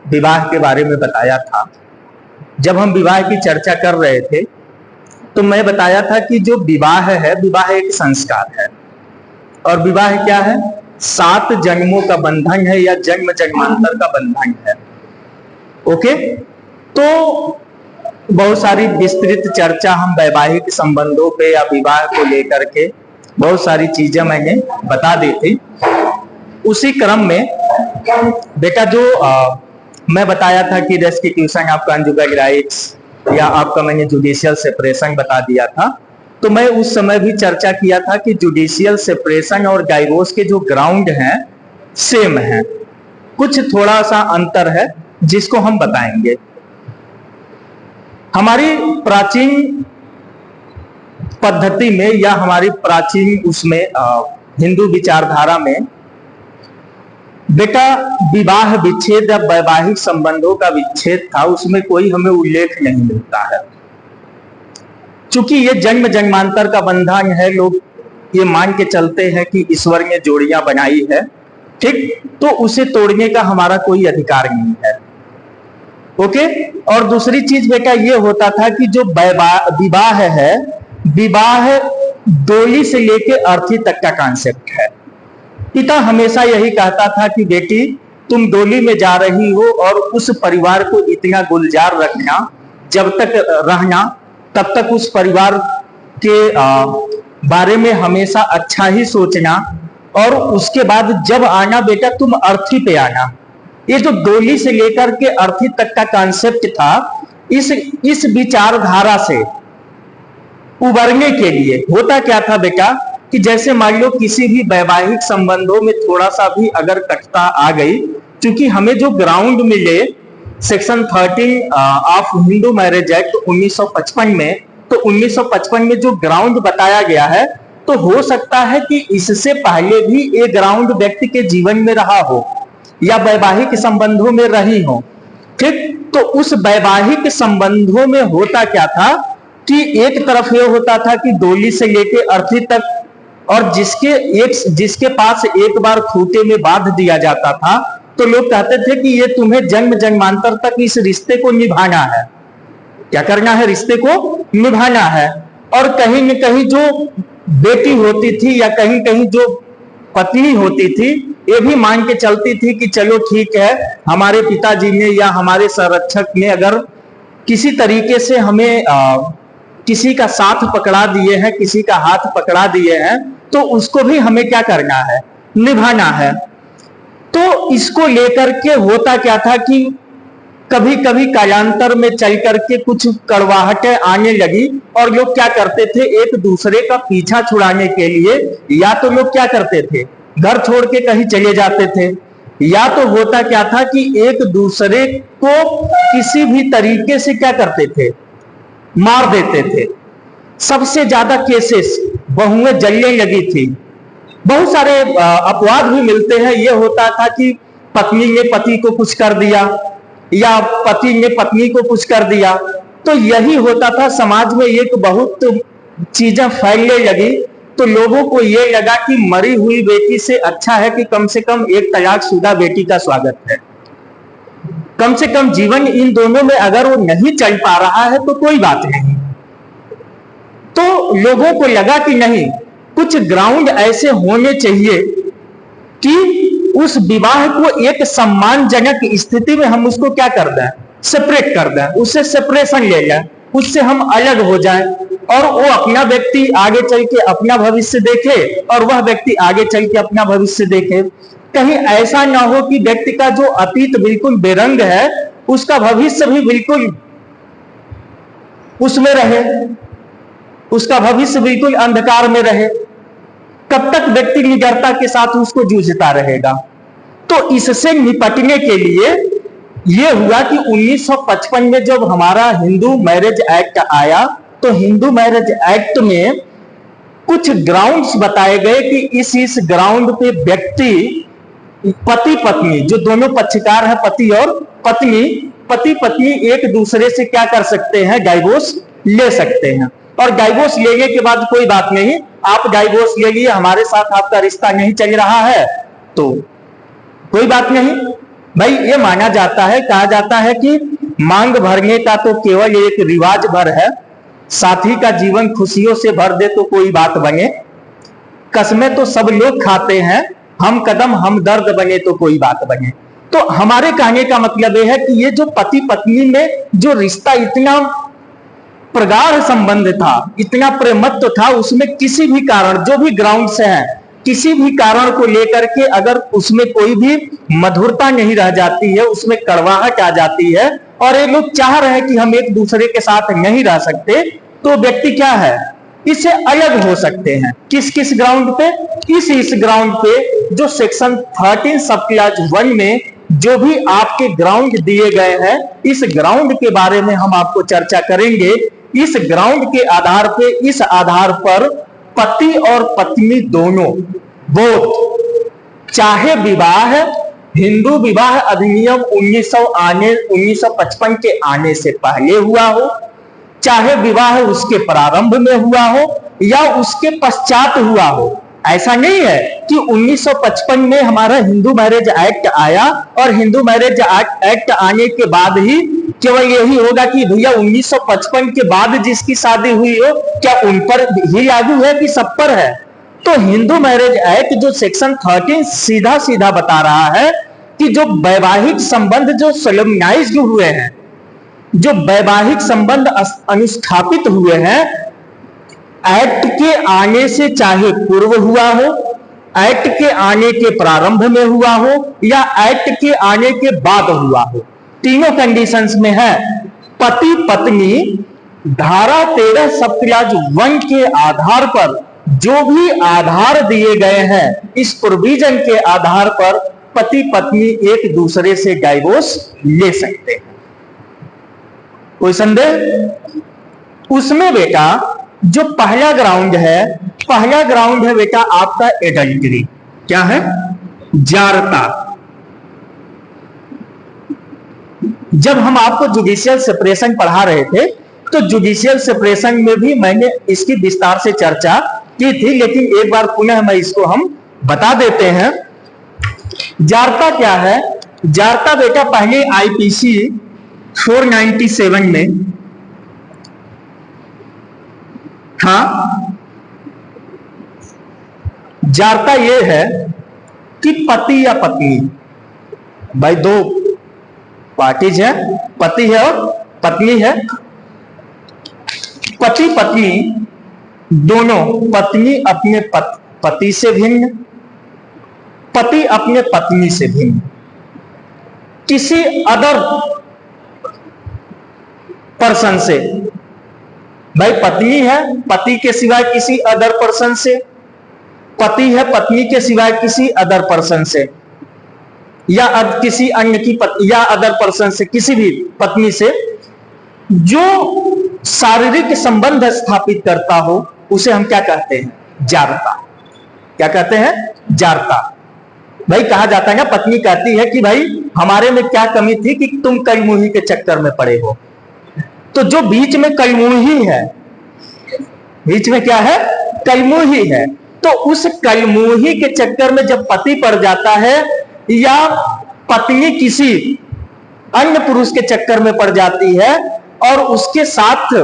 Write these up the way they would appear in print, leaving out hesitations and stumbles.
विवाह के बारे में बताया था। जब हम विवाह की चर्चा कर रहे थे तो मैं बताया था कि जो विवाह है, विवाह एक संस्कार है और विवाह क्या है? 7 जन्मों का बंधन है या जन्म जन्मांतर का बंधन है। ओके, तो बहुत सारी विस्तृत चर्चा हम वैवाहिक संबंधों पे या विवाह को लेकर के बहुत सारी चीजें मैंने बता दी थी। उसी क्रम में बेटा जो मैं बताया था कि रेस्टिट्यूशन ऑफ कंजुगल राइट्स या आपका मैंने जुडिशियल सेपरेशन बता दिया था, तो मैं उस समय भी चर्चा किया था कि जुडिशियल सेपरेशन और डाइवोर्स के जो ग्राउंड हैं सेम हैं, कुछ थोड़ा सा अंतर है जिसको हम बताएंगे। हमारी प्राचीन पद्धति में या हमारी प्राचीन उसमें हिंदू विचारधारा में बेटा विवाह विच्छेद या वैवाहिक संबंधों का विच्छेद था, उसमें कोई हमें उल्लेख नहीं मिलता है। चूंकि ये जन्म जन्मांतर का बंधन है, लोग ये मान के चलते हैं कि ईश्वर ने जोड़ियां बनाई है, ठीक, तो उसे तोड़ने का हमारा कोई अधिकार नहीं है। ओके, और दूसरी चीज बेटा ये होता था कि जो विवाह है, विवाह डोली से लेके अर्थी तक का कॉन्सेप्ट है। पिता हमेशा यही कहता था कि बेटी तुम डोली में जा रही हो और उस परिवार को इतना गुलजार रखना, जब तक रहना तब तक उस परिवार के बारे में हमेशा अच्छा ही सोचना, और उसके बाद जब आना बेटा तुम अर्थी पे आना। ये जो डोली से लेकर के अर्थी तक का कॉन्सेप्ट था, इस विचारधारा से उबरने के लिए होता क्या था बेटा कि जैसे मान लो किसी भी वैवाहिक संबंधों में थोड़ा सा भी अगर कटता आ गई, क्योंकि हमें जो ग्राउंड मिले section 13 of Hindu marriage act 1955 में, तो 1955 में जो ग्राउंड बताया गया है, तो हो सकता है कि इससे पहले भी एक ग्राउंड व्यक्ति के जीवन में रहा हो या वैवाहिक संबंधों में रही हो, ठीक। तो उस वैवाहिक संबंधों में होता क्या था कि एक तरफ ये होता था कि डोली से लेके अर्थी तक, और जिसके पास एक बार खूंटे में बांध दिया जाता था, तो लोग कहते थे कि ये तुम्हें जन्म जन्मांतर तक इस रिश्ते को निभाना है। क्या करना है? रिश्ते को निभाना है। और कहीं न कहीं जो बेटी होती थी या कहीं कहीं जो पत्नी होती थी, ये भी मान के चलती थी कि चलो ठीक है, हमारे पिताजी ने या हमारे संरक्षक ने अगर किसी तरीके से हमें किसी का साथ पकड़ा दिए हैं, किसी का हाथ पकड़ा दिए हैं, तो उसको भी हमें क्या करना है? निभाना है। तो इसको लेकर के होता क्या था कि कभी कभी कालांतर में चल करके कुछ कड़वाहटें आने लगी और लोग क्या करते थे, एक दूसरे का पीछा छुड़ाने के लिए या तो लोग क्या करते थे, घर छोड़ के कहीं चले जाते थे, या तो होता क्या था कि एक दूसरे को किसी भी तरीके से क्या करते थे, मार देते थे। सबसे ज्यादा केसेस बहुएं जलने लगी थी। बहुत सारे अपवाद भी मिलते हैं। यह होता था कि पत्नी ने पति को कुछ कर दिया या पति ने पत्नी को कुछ कर दिया, तो यही होता था। समाज में एक बहुत चीजें फैलने लगी, तो लोगों को यह लगा कि मरी हुई बेटी से अच्छा है कि कम से कम एक तलाकशुदा बेटी का स्वागत है। कम से कम जीवन इन दोनों में अगर वो नहीं चल पा रहा है तो कोई बात नहीं। तो लोगों को लगा कि नहीं, कुछ ग्राउंड ऐसे होने चाहिए कि उस विवाह को एक सम्मानजनक स्थिति में हम उसको क्या कर दें, सेपरेट कर दें, उससे सेपरेशन ले लें, उससे हम अलग हो जाएं, और वो अपना व्यक्ति आगे चल के अपना भविष्य देखे और वह व्यक्ति आगे चल के अपना भविष्य देखे। कहीं ऐसा ना हो कि व्यक्ति का जो अतीत बिल्कुल बेरंग है, उसका भविष्य भी बिल्कुल उसमें रहे, उसका भविष्य बिल्कुल अंधकार में रहे। कब तक व्यक्ति निडरता के साथ उसको जूझता रहेगा? तो इससे निपटने के लिए यह हुआ कि 1955 में जब हमारा हिंदू मैरिज एक्ट आया, तो हिंदू मैरिज एक्ट में कुछ ग्राउंड्स बताए गए कि इस ग्राउंड पे व्यक्ति पति पत्नी, जो दोनों पक्षकार हैं, पति और पत्नी, पति पत्नी एक दूसरे से क्या कर सकते हैं, डाइवोर्स ले सकते हैं। और डाइवोर्स लेने के बाद कोई बात नहीं, आप डाइवोर्स ले लिए, हमारे साथ आपका रिश्ता नहीं चल रहा है तो कोई बात नहीं, भाई ये माना जाता है, कहा जाता है कि मांग भरने का तो केवल एक रिवाज भर है, साथी का जीवन खुशियों से भर दे तो कोई बात बने, कसमें तो सब लोग खाते हैं, हम कदम हम दर्द बने तो कोई बात बने। तो हमारे कहने का मतलब यह है कि ये जो पति पत्नी में जो रिश्ता इतना प्रगाढ़ संबंध था, इतना प्रेमत्व था, उसमें किसी भी कारण, जो भी ग्राउंड से है, किसी भी कारण को लेकर के अगर उसमें कोई भी मधुरता नहीं रह जाती है, उसमें कड़वाहट आ जाती है और ये लोग चाह रहे हैं कि हम एक दूसरे के साथ नहीं रह सकते, तो व्यक्ति क्या है, इससे अलग हो सकते हैं। किस किस ग्राउंड पे? इस ग्राउंड पे जो सेक्शन 13 सब क्लास 1 में जो भी आपके ग्राउंड दिए गए हैं, इस ग्राउंड के बारे में हम आपको चर्चा करेंगे। इस ग्राउंड के आधार पे, इस आधार पर पति और पत्नी दोनों बोथ, चाहे विवाह हिंदू विवाह अधिनियम 1955 के आने से पहले हुआ हो, चाहे विवाह उसके प्रारंभ में हुआ हो या उसके पश्चात हुआ हो। ऐसा नहीं है कि 1955 में हमारा हिंदू मैरिज एक्ट आया और हिंदू मैरिज एक्ट आने के बाद ही केवल यही होगा कि भैया 1955 के बाद जिसकी शादी हुई हो क्या उन पर ही लागू है कि सब पर है। तो हिंदू मैरिज एक्ट जो सेक्शन 13 सीधा सीधा बता रहा है कि जो वैवाहिक संबंध जो सोलेमनाइज्ड हुए हैं, जो वैवाहिक संबंध अनुस्थापित हुए हैं, एक्ट के आने से चाहे पूर्व हुआ हो, एक्ट के आने के प्रारंभ में हुआ हो या एक्ट के आने के बाद हुआ हो, तीनों कंडीशंस में है, पति पत्नी धारा 13 सब क्लास 1 के आधार पर जो भी आधार दिए गए हैं, इस प्रोविजन के आधार पर पति पत्नी एक दूसरे से डाइवोर्स ले सकते हैं। कोई संदेह? उसमें बेटा जो पहला ग्राउंड है बेटा आपका एडल्ट्री। क्या है? जारता। जब हम आपको जुडिशियल सेपरेशन पढ़ा रहे थे तो जुडिशियल सेपरेशन में भी मैंने इसकी विस्तार से चर्चा की थी, लेकिन एक बार पुनः मैं इसको हम बता देते हैं। जारता क्या है? जारता बेटा पहले आईपीसी 497 में था। जारता यह है कि पति या पत्नी, भाई दो पार्टीज है, पति है और पत्नी है, पति पत्नी दोनों, पत्नी अपने पति से भिन्न, पति अपने पत्नी से भिन्न, किसी अदर पर्सन से, भाई पत्नी है पति के सिवाय किसी अदर पर्सन से, पति है पत्नी के सिवाय किसी अदर पर्सन से, या किसी अन्य की या अदर पर्सन से, किसी भी पत्नी से जो शारीरिक संबंध स्थापित करता हो, उसे हम क्या कहते हैं? जारता। क्या कहते हैं? जारता। भाई कहा जाता है ना, पत्नी कहती है कि भाई हमारे में क्या कमी थी कि तुम कलमुही के चक्कर में पड़े हो। तो जो बीच में कलमुही है, बीच में क्या है? कलमुही है। तो उस कलमुही के चक्कर में जब पति पड़ जाता है या पत्नी किसी अन्य पुरुष के चक्कर में पड़ जाती है और उसके साथ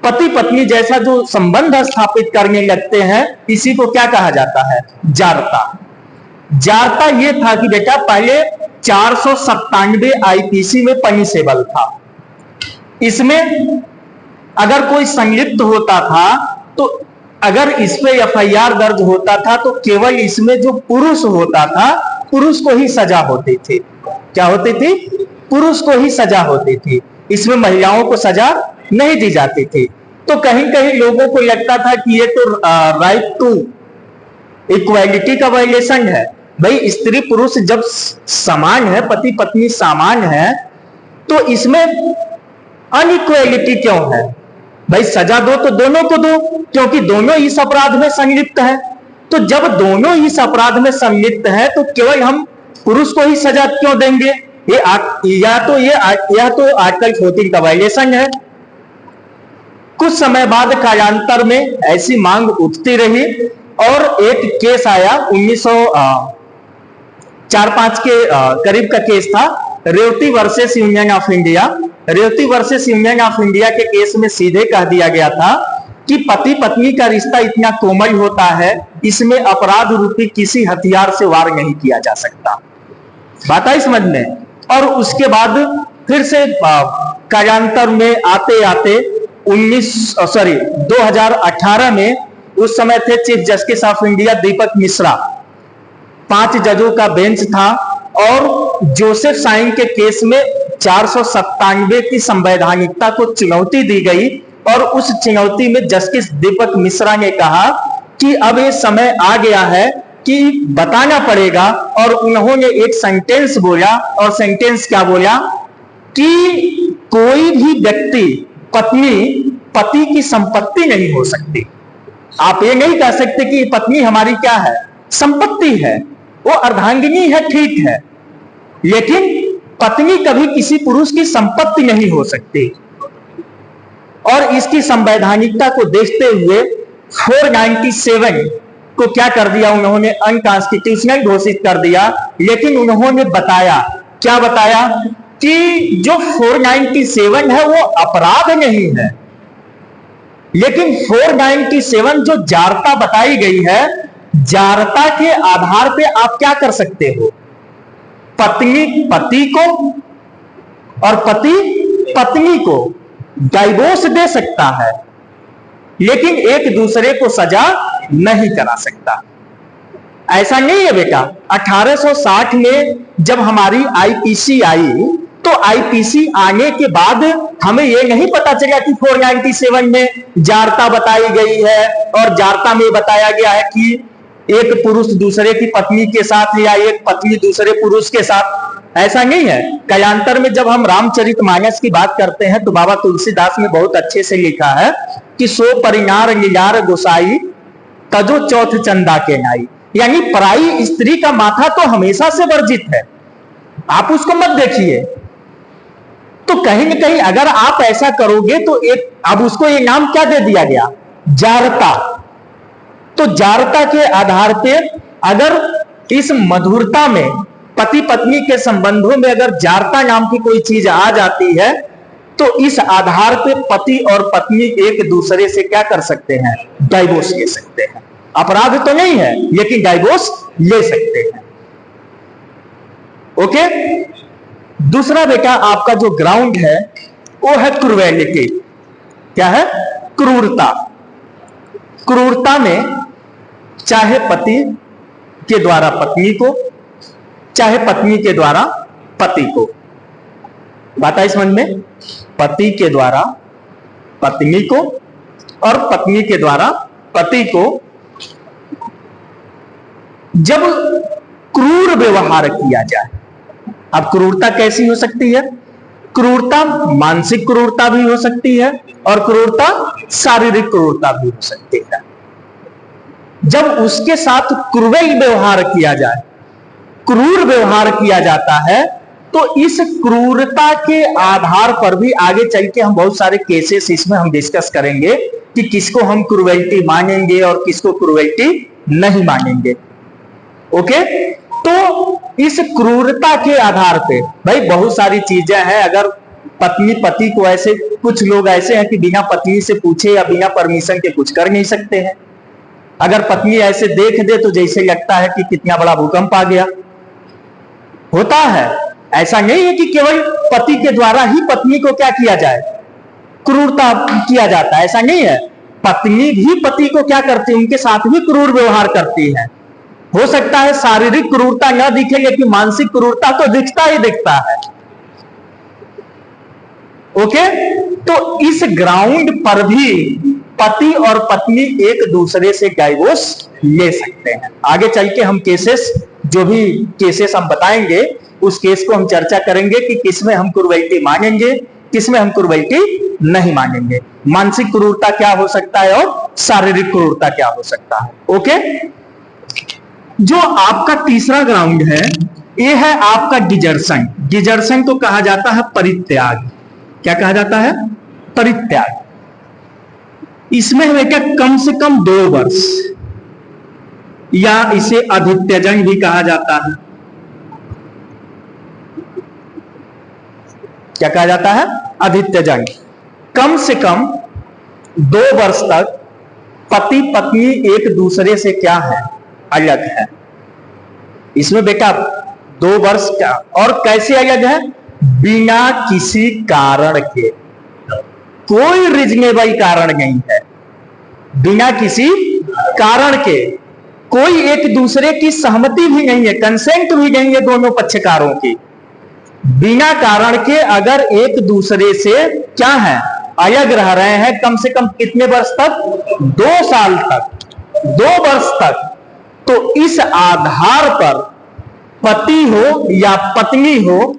पति पत्नी जैसा जो संबंध स्थापित करने लगते हैं, इसी को क्या कहा जाता है? जारता। जारता यह था कि बेटा पहले 497 आईपीसी में पनिशेबल था। इसमें अगर कोई संलिप्त होता था तो अगर इस पे एफआईआर दर्ज होता था तो केवल इसमें जो पुरुष होता था, पुरुष को ही सजा होती थी। क्या होती थी? पुरुष को ही सजा होती थी, इसमें महिलाओं को सजा नहीं दी जाती थी। तो कहीं कहीं लोगों को लगता था कि ये तो राइट टू इक्वालिटी का वायलेशन है। भाई स्त्री पुरुष जब समान है, पति पत्नी समान है, तो इसमें अनइक्वालिटी क्यों है? भाई सजा दो तो दोनों को दो, क्योंकि दोनों इस अपराध में संलिप्त है। तो जब दोनों इस अपराध में संलिप्त है तो केवल हम पुरुष को ही सजा क्यों देंगे? यह तो आर्टिकल 14 का वायलेशन है। कुछ समय बाद कालांतर में ऐसी मांग उठती रही और एक केस आया 4-5 के करीब का केस था, Revathi versus Union of India. Revathi versus Union of India के केस में सीधे कह दिया गया था कि पति पत्नी का रिश्ता इतना कोमल होता है, इसमें अपराध रूपी किसी हथियार से वार नहीं किया जा सकता। बात आई समझ में। और उसके बाद फिर से कालांतर में आते आते 2018 में, उस समय थे चीफ जस्टिस ऑफ इंडिया दीपक मिश्रा, 5 जजों का बेंच था, और जोसेफ साइन के केस में 497 की संवैधानिकता को चुनौती दी गई, और उस चुनौती में जस्टिस दीपक मिश्रा ने कहा कि अब ये समय आ गया है कि बताना पड़ेगा। और उन्होंने एक सेंटेंस बोला, और सेंटेंस क्या बोला कि कोई भी व्यक्ति पत्नी पति की संपत्ति नहीं हो सकती। आप ये नहीं कह सकते कि पत्नी हमारी क्या है, संपत्ति है, वो अर्धांगिनी है, ठीक है, लेकिन पत्नी कभी किसी पुरुष की संपत्ति नहीं हो सकती। और इसकी संवैधानिकता को देखते हुए 497 को क्या कर दिया उन्होंने, अनकॉन्स्टिट्यूशनल घोषित कर दिया। लेकिन उन्होंने बताया, क्या बताया कि जो 497 है वो अपराध नहीं है, लेकिन 497 जो जारता बताई गई है, जारता के आधार पे आप क्या कर सकते हो, पत्नी पति को और पति पत्नी को डाइवोर्स दे सकता है, लेकिन एक दूसरे को सजा नहीं करा सकता। ऐसा नहीं है बेटा। 1860 में जब हमारी आईपीसी आई, तो आईपीसी आने के बाद हमें यह नहीं पता चला कि 497 में जारता बताई गई है, और जारता में बताया गया है कि एक पुरुष दूसरे की पत्नी के साथ या एक पत्नी दूसरे पुरुष के साथ। ऐसा नहीं है। कालांतर में जब हम रामचरितमानस की बात करते हैं तो बाबा तुलसीदास ने बहुत अच्छे से लिखा है कि सो परिणार निगार गोसाई तजो चौथ चंदा के नाई, यानी पराई स्त्री का माथा तो हमेशा से वर्जित है, आप उसको मत देखिए। तो कहीं न कहीं अगर आप ऐसा करोगे तो एक, अब उसको ये नाम क्या दे दिया गया, जारता। तो जारता के आधार पे अगर इस मधुरता में, पति पत्नी के संबंधों में अगर जारता नाम की कोई चीज आ जाती है, तो इस आधार पे पति और पत्नी एक दूसरे से क्या कर सकते हैं, डाइवोर्स ले सकते हैं। अपराध तो नहीं है, लेकिन डाइवोर्स ले सकते हैं। ओके। दूसरा बेटा आपका जो ग्राउंड है वो है क्रूएलिटी। क्या है, क्रूरता। क्रूरता में चाहे पति के द्वारा पत्नी को, चाहे पत्नी के द्वारा पति को, बात आई समझ में, पति के द्वारा पत्नी को और पत्नी के द्वारा पति को जब क्रूर व्यवहार किया जाए। अब क्रूरता कैसी हो सकती है, क्रूरता मानसिक क्रूरता भी हो सकती है और क्रूरता शारीरिक क्रूरता भी हो सकती है। जब उसके साथ क्रूर व्यवहार किया जाए, क्रूर व्यवहार किया जाता है, तो इस क्रूरता के आधार पर भी आगे चल के हम बहुत सारे केसेस इसमें हम डिस्कस करेंगे कि किसको हम क्रूरल्टी मानेंगे और किसको क्रूरल्टी नहीं मानेंगे। ओके। तो इस क्रूरता के आधार पे भाई बहुत सारी चीजें हैं। अगर पत्नी पति को, ऐसे कुछ लोग ऐसे हैं कि बिना पत्नी से पूछे या बिना परमिशन के कुछ कर नहीं सकते हैं। अगर पत्नी ऐसे देख दे तो जैसे लगता है कि कितना बड़ा भूकंप आ गया। होता है, ऐसा नहीं है कि केवल पति के द्वारा ही पत्नी को क्या किया जाए, क्रूरता किया जाता है, ऐसा नहीं है। पत्नी भी पति को क्या करती है, उनके साथ भी क्रूर व्यवहार करती है। हो सकता है शारीरिक क्रूरता न दिखे, लेकिन मानसिक क्रूरता तो दिखता ही दिखता है। ओके। तो इस ग्राउंड पर भी पति और पत्नी एक दूसरे से डाइवोर्स ले सकते हैं। आगे चल के हम केसेस, जो भी केसेस हम बताएंगे, उस केस को हम चर्चा करेंगे कि किसमें हम क्रूरल्टी मानेंगे, किसमें हम क्रूरल्टी नहीं मानेंगे। मानसिक क्रूरता क्या हो सकता है और शारीरिक क्रूरता क्या हो सकता है। ओके। जो आपका तीसरा ग्राउंड है, ये है आपका डिजर्शन। डिजर्शन को कहा जाता है परित्याग। क्या कहा जाता है, परित्याग। इसमें हमें क्या कम से कम 2 वर्ष, या इसे अधित्यजन भी कहा जाता है, क्या कहा जाता है? आदित्य जंग। कम से कम 2 वर्ष तक पति पत्नी एक दूसरे से क्या है? अलग है। इसमें बेटा 2 वर्ष का, और कैसे अलग है? बिना किसी कारण के, कोई रीजनेबल कारण नहीं है, बिना किसी कारण के, कोई एक दूसरे की सहमति भी नहीं है, कंसेंट भी नहीं है दोनों पक्षकारों की। बिना कारण के अगर एक दूसरे से क्या है? अलग रह रहे हैं, कम से कम कितने वर्ष तक? 2 साल तक, 2 वर्ष तक, तो इस आधार पर पति हो या पत्नी हो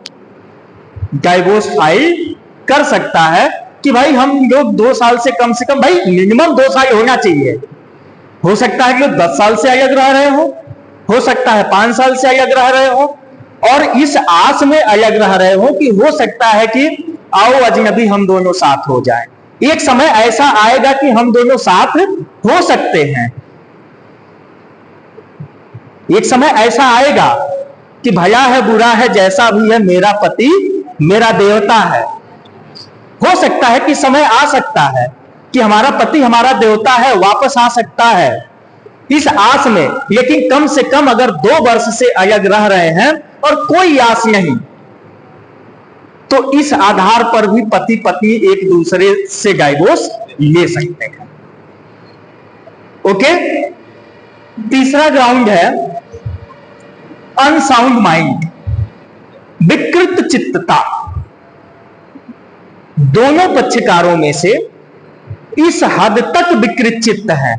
डाइवोर्स फाइल कर सकता है कि भाई हम लोग 2 साल से कम, भाई मिनिमम 2 साल होना चाहिए। हो सकता है कि 10 साल से अलग रह रहे हो सकता है 5 साल से अलग रह रहे हो, और इस आस में अलग रह रहे हो कि हो सकता है कि आओ अजनबी हम दोनों साथ हो जाएं। एक समय ऐसा आएगा कि हम दोनों साथ हो सकते हैं, एक समय ऐसा आएगा कि भला है बुरा है जैसा भी है, मेरा पति मेरा देवता है। हो सकता है कि समय आ सकता है कि हमारा पति हमारा देवता है, वापस आ सकता है, इस आस में। लेकिन कम से कम अगर 2 वर्ष से अलग रह रहे हैं और कोई आस नहीं, तो इस आधार पर भी पति पत्नी एक दूसरे से डाइवोर्स ले सकते हैं। ओके। तीसरा ग्राउंड है अनसाउंड माइंड, विकृत चित्तता। दोनों पक्षकारों में से इस हद तक विकृत चित्त है,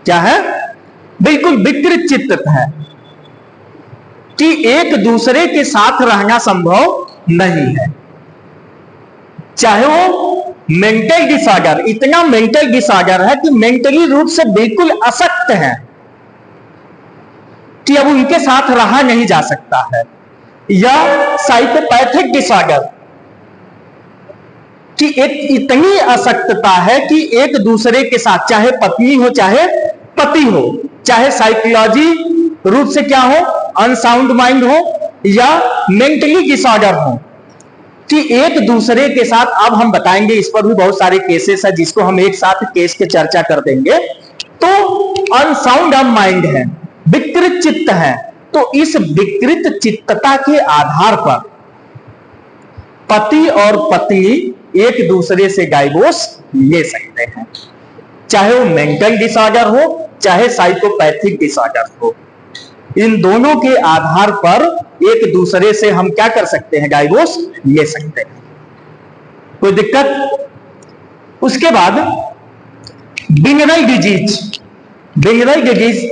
क्या है? बिल्कुल विकृत चित्त है कि एक दूसरे के साथ रहना संभव नहीं है। चाहे वो मेंटल डिसऑर्डर, इतना मेंटल डिसऑर्डर है कि मेंटली रूप से बिल्कुल अशक्त है कि अब उनके साथ रहा नहीं जा सकता है, या साइकोपैथिक डिसऑर्डर कि एक इतनी अशक्तता है कि एक दूसरे के साथ, चाहे पत्नी हो चाहे पति हो, चाहे साइकोलॉजी रूप से क्या हो, अनसाउंड माइंड हो, या मेंटली डिसऑर्डर हो, कि एक दूसरे के साथ, अब हम बताएंगे इस पर भी बहुत सारे केसेस है जिसको हम एक साथ केस के चर्चा कर देंगे। तो अनसाउंड माइंड है, विकृत चित्त है, तो इस विकृत चित्तता के आधार पर पति और पत्नी एक दूसरे से डाइवोर्स ले सकते हैं, चाहे वो मेंटल डिसऑर्डर हो चाहे साइकोपैथिक डिसऑर्डर हो। इन दोनों के आधार पर एक दूसरे से हम क्या कर सकते हैं? डाइवोर्स ले सकते हैं, कोई दिक्कत? उसके बाद बिंगरल डिजीज, बिंगरल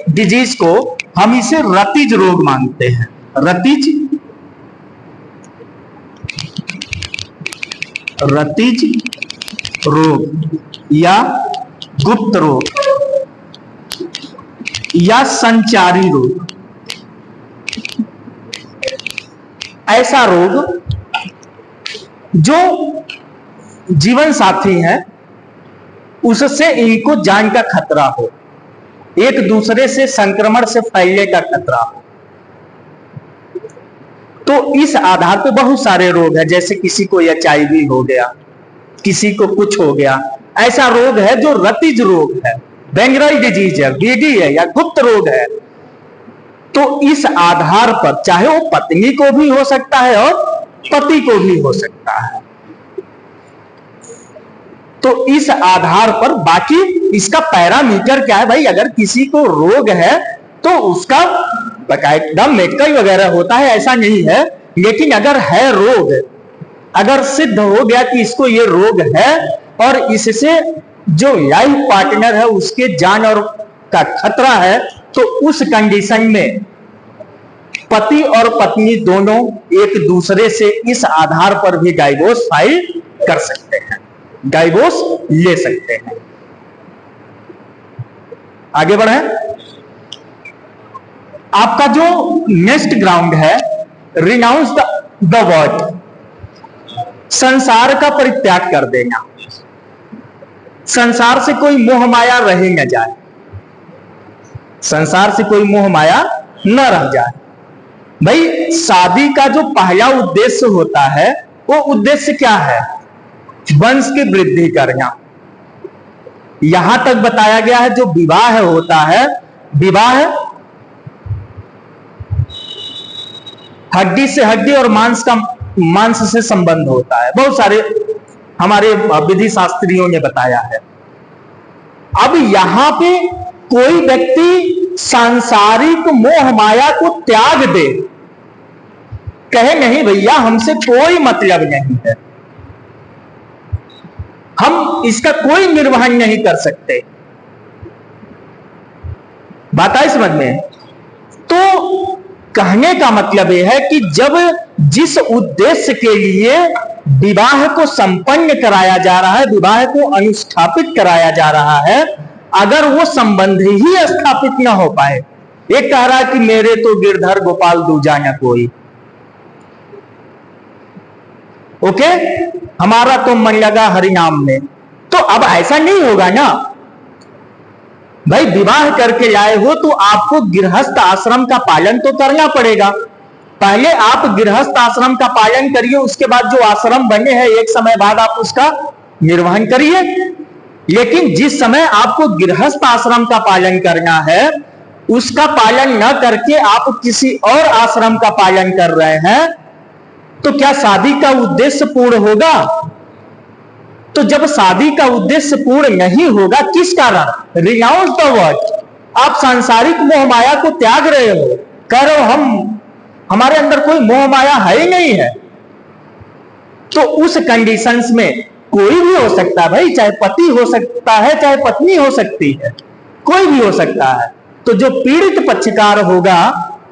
डिजीज को हम इसे रतिज रोग मानते हैं, रतिज रोग या गुप्त रोग या संचारी रोग। ऐसा रोग जो जीवन साथी है उससे इनको जान का खतरा हो, एक दूसरे से संक्रमण से फैलने का खतरा हो। तो इस आधार पर बहुत सारे रोग है, जैसे किसी को HIV हो गया, किसी को कुछ हो गया, ऐसा रोग है जो रतिज रोग है, बेंगरल डिजीज है, बीडी है या गुप्त रोग है। तो इस आधार पर चाहे वो पत्नी को भी हो सकता है और पति को भी हो सकता है। तो इस आधार पर बाकी इसका पैरामीटर क्या है भाई? अगर किसी को रोग है तो उसका बाकायदा मेडिकल वगैरह होता है, ऐसा नहीं है, लेकिन अगर है रोग, अगर सिद्ध हो गया कि इसको ये रोग है और इससे जो लाइफ पार्टनर है उसके जान और का खतरा है, तो उस कंडीशन में पति और पत्नी दोनों एक दूसरे से इस आधार पर भी डाइवोर्स फाइल कर सकते हैं, डाइवोर्स ले सकते हैं। आगे बढ़े। आपका जो नेक्स्ट ग्राउंड है, रिनाउंस द वर्ल्ड, संसार का परित्याग कर देना, संसार से कोई मोह माया रह न जाए, संसार से कोई मोह माया न रह जाए। भाई शादी का जो पहला उद्देश्य होता है वो उद्देश्य क्या है? वंश की वृद्धि करना। यहां तक बताया गया है जो विवाह होता है, विवाह हड्डी से हड्डी और मांस से संबंध होता है। बहुत सारे हमारे विधि शास्त्रियों ने बताया है। अब यहां पे कोई व्यक्ति सांसारिक मोह माया को त्याग दे, कहे नहीं भैया हमसे कोई मतलब नहीं है, हम इसका कोई निर्वहन नहीं कर सकते, बात आई समझ में? तो कहने का मतलब यह है कि जब जिस उद्देश्य के लिए विवाह को संपन्न कराया जा रहा है, विवाह को अनुस्थापित कराया जा रहा है, अगर वो संबंध ही स्थापित न हो पाए, एक कह रहा है कि मेरे तो गिरधर गोपाल दूजा न कोई, ओके, हमारा तो मन लगा हरि नाम में, तो अब ऐसा नहीं होगा ना भाई। विवाह करके लाए हो तो आपको गृहस्थ आश्रम का पालन तो करना पड़ेगा। पहले आप गृहस्थ आश्रम का पालन करिए, उसके बाद जो आश्रम बने हैं एक समय बाद आप उसका निर्वहन करिए। लेकिन जिस समय आपको गृहस्थ आश्रम का पालन करना है, उसका पालन न करके आप किसी और आश्रम का पालन कर रहे हैं, तो क्या शादी का उद्देश्य पूर्ण होगा? तो जब शादी का उद्देश्य पूर्ण नहीं होगा, किस कारण? रिनाउंस द वर्ड, आप सांसारिक मोह माया को त्याग रहे हो, कह रहे हो हमारे अंदर कोई मोह माया है ही नहीं है। तो उस कंडीशंस में कोई भी हो सकता है भाई, चाहे पति हो सकता है, चाहे पत्नी हो सकती है, कोई भी हो सकता है। तो जो पीड़ित पक्षकार होगा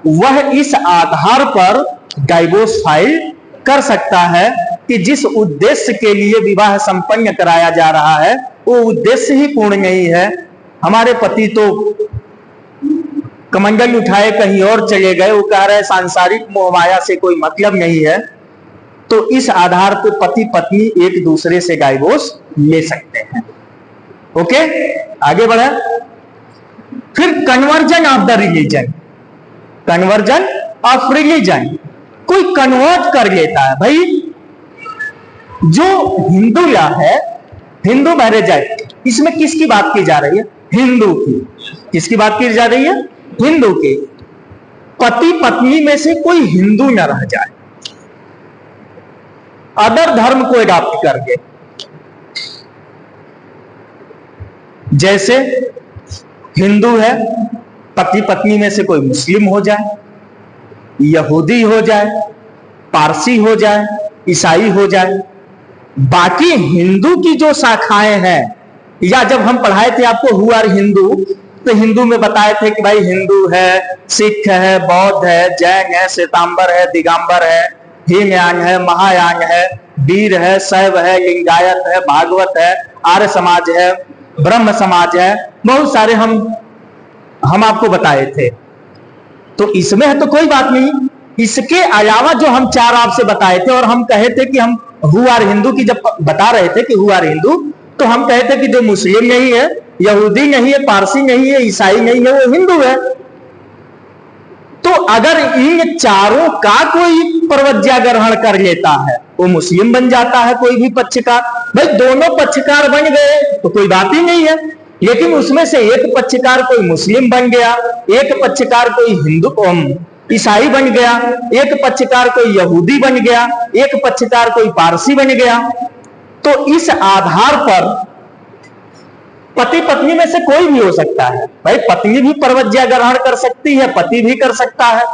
वह इस आधार पर डाइवोर्स फाइल कर सकता है कि जिस उद्देश्य के लिए विवाह संपन्न कराया जा रहा है वो उद्देश्य ही पूर्ण नहीं है। हमारे पति तो कमंडल उठाए कहीं और चले गए, वो कह रहे सांसारिक मोह माया से कोई मतलब नहीं है, तो इस आधार पर पति पत्नी एक दूसरे से डाइवोर्स ले सकते हैं। ओके, आगे बढ़े। फिर conversion of the religion, conversion of religion, कोई कन्वर्ट कर लेता है भाई। जो हिंदू लॉ है, हिंदू मैरिज एक्ट, इसमें किसकी बात की जा रही है? हिंदू की। किसकी बात की जा रही है? हिंदू की। पति पत्नी में से कोई हिंदू न रह जाए, अदर धर्म को अडॉप्ट करके, जैसे हिंदू है, पति पत्नी में से कोई मुस्लिम हो जाए, यहूदी हो जाए, पारसी हो जाए, ईसाई हो जाए, बाकी हिंदू की जो शाखाएं हैं, या जब हम पढ़ाए थे आपको हु आर हिंदू, तो हिंदू में बताए थे कि भाई हिंदू है, सिख है, बौद्ध है, जैन है, श्वेतांबर है, दिगंबर है, हीनयान है, महायान है, वीर है, शैव है, लिंगायत है, भागवत है, आर्य समाज है, ब्रह्म समाज है, बहुत सारे हम आपको बताए थे। तो इसमें है तो कोई बात नहीं। इसके अलावा जो हम चार आपसे बताए थे, और हम कहे थे कि हम हु आर हिंदू की जब बता रहे थे कि हु आर हिंदू, तो हम कहे थे कि जो मुस्लिम नहीं है, यहूदी नहीं है, पारसी नहीं है, ईसाई नहीं है, वो हिंदू है। तो अगर इन चारों का कोई प्रवज्ञा ग्रहण कर लेता है, वो मुस्लिम बन जाता है कोई भी पक्षकार। भाई दोनों पक्षकार बन गए तो कोई बात ही नहीं है। लेकिन उसमें से एक पक्षकार कोई मुस्लिम बन गया, एक पक्षकार कोई हिंदू ईसाई बन गया, एक पक्षकार कोई यहूदी बन गया, एक पक्षकार कोई पारसी बन गया, तो इस आधार पर पति पत्नी में से कोई भी हो सकता है। भाई पत्नी भी प्रवज्ञा ग्रहण कर सकती है, पति भी कर सकता है।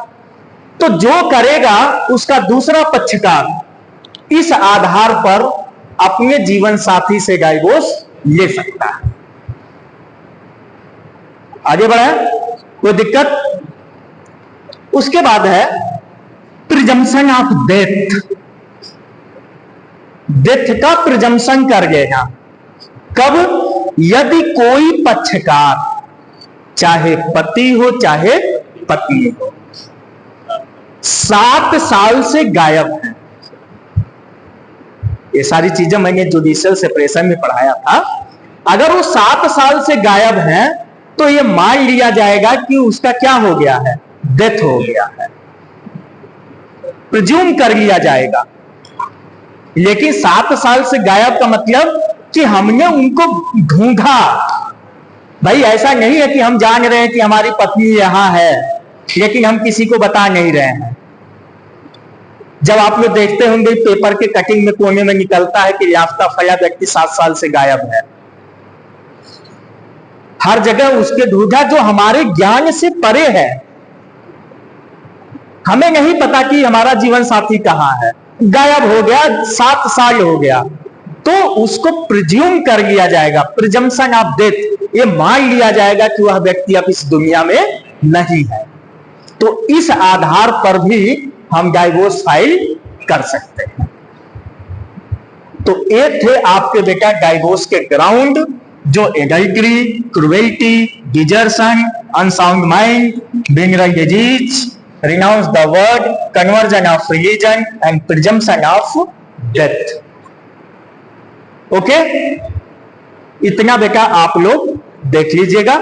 तो जो करेगा उसका दूसरा पक्षकार इस आधार पर अपने जीवन साथी से डाइवोर्स ले सकता है। आगे बढ़े, कोई दिक्कत? उसके बाद है प्रिजम्पशन ऑफ डेथ, डेथ का प्रिजम्पशन कर लेना। कब? यदि कोई पक्षकार, चाहे पति हो चाहे पत्नी हो, 7 साल से गायब है। ये सारी चीजें मैंने जुडिशियल सेपरेशन में पढ़ाया था। अगर वो 7 साल से गायब है तो ये मान लिया जाएगा कि उसका क्या हो गया है? डेथ हो गया है, प्रिज्यूम कर लिया जाएगा। लेकिन 7 साल से गायब का मतलब कि हमने उनको ढूंढा। भाई ऐसा नहीं है कि हम जान रहे हैं कि हमारी पत्नी यहां है, लेकिन हम किसी को बता नहीं रहे हैं। जब आप लोग देखते होंगे पेपर के कटिंग में कोने में निकलता है कि याफ्ता फया व्यक्ति 7 साल से गायब है, हर जगह उसके ढूंढा जो हमारे ज्ञान से परे है। हमें नहीं पता कि हमारा जीवन साथी कहां है, गायब हो गया, 7 साल हो गया, तो उसको प्रिज्यूम कर लिया जाएगा, प्रिजम्पशन ऑफ डेथ, ये मान लिया जाएगा कि वह व्यक्ति अब इस दुनिया में नहीं है। तो इस आधार पर भी हम डाइवोर्स फाइल कर सकते हैं। तो ये थे आपके बेटा डाइवोर्स के ग्राउंड, जो adultery, cruelty, desertion, unsound mind, being disease, renounce the word, conversion of religion and presumption of death. Okay, इतना बेटा आप लोग देख लीजिएगा।